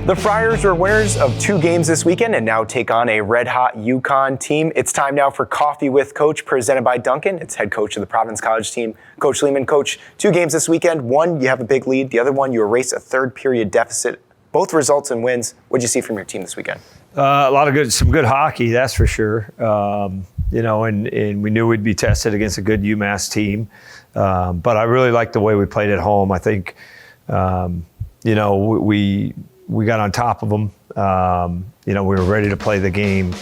The Friars were winners of 2 games this weekend and now take on a red-hot UConn team. It's time now for Coffee with Coach, presented by Duncan. It's head coach of the Providence College team, Coach Leaman. Coach, 2 games this weekend. One, you have a big lead. The other one, you erase a third-period deficit. Both results in wins. What did you see from your team this weekend? Some good hockey, that's for sure. And we knew we'd be tested against a good UMass team. But I really liked the way we played at home. I think, we got on top of them. We were ready to play the game.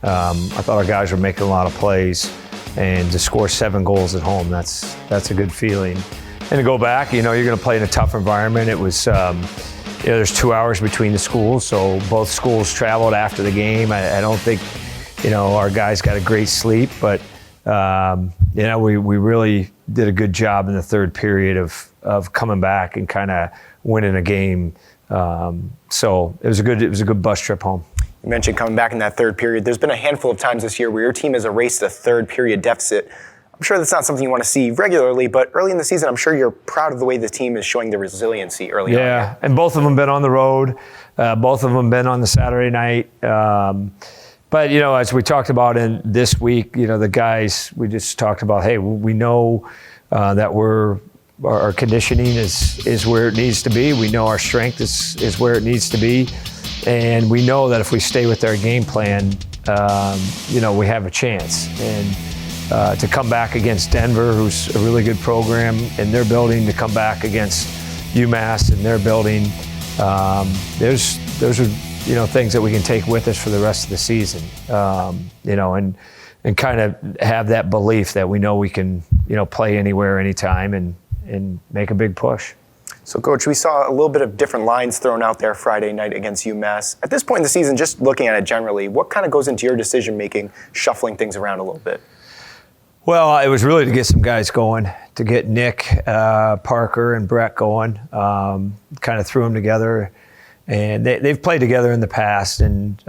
I thought our guys were making a lot of plays, and to score 7 goals at home, that's a good feeling. And to go back, you're going to play in a tough environment. It was, there's 2 hours between the schools, so both schools traveled after the game. I don't think, our guys got a great sleep, but we really did a good job in the third period of coming back and kind of winning a game. So it was a good bus trip home. You mentioned coming back in that third period. There's been a handful of times this year where your team has erased a third period deficit. I'm sure that's not something you want to see regularly, but early in the season, I'm sure you're proud of the way the team is showing the resiliency early on. Yeah, and both of them been on the road. Both of them been on the Saturday night. But, as we talked about in this week, the guys, we just talked about, hey, we know that our conditioning is where it needs to be. We know our strength is where it needs to be. And we know that if we stay with our game plan, we have a chance. And to come back against Denver, who's a really good program in their building, to come back against UMass in their building, those are things that we can take with us for the rest of the season. And kind of have that belief that we know we can play anywhere, anytime, and make a big push. So, Coach, we saw a little bit of different lines thrown out there Friday night against UMass. At this point in the season, just looking at it generally, what kind of goes into your decision-making, shuffling things around a little bit? Well, it was really to get some guys going, to get Nick, Parker, and Brett going. Kind of threw them together. And they've played together in the past. And,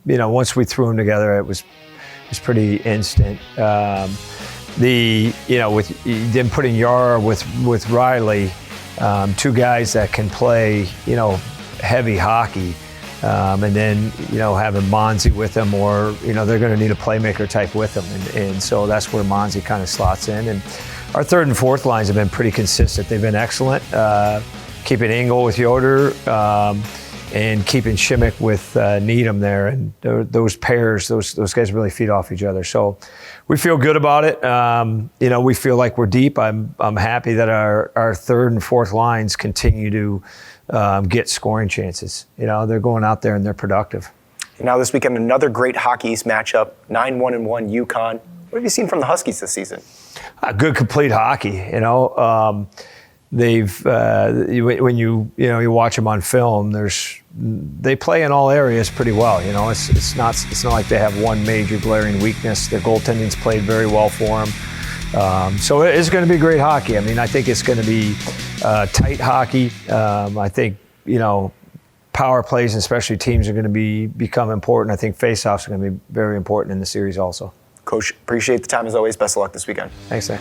once we threw them together, it was pretty instant. With them putting Yara with Riley, 2 guys that can play, heavy hockey, and then, having Monzi with them, or, they're going to need a playmaker type with them. And so that's where Monzi kind of slots in. And our third and fourth lines have been pretty consistent. They've been excellent. Keeping Engel with Yoder, and keeping Shimmick with Needham there. And those pairs, those guys really feed off each other. So we feel good about it. We feel like we're deep. I'm happy that our third and fourth lines continue to get scoring chances. They're going out there and they're productive. And now this weekend, another great Hockey East matchup, 9-1-1 UConn. What have you seen from the Huskies this season? Good, complete hockey. They've when you watch them on film, they play in all areas pretty well. It's not like they have one major glaring weakness. Their goaltending's played very well for them. So it's going to be great hockey. I think it's going to be tight hockey. I think power plays and special teams are going to become important. I think faceoffs are going to be very important in the series also. Coach, appreciate the time as always. Best of luck this weekend. Thanks, Nick.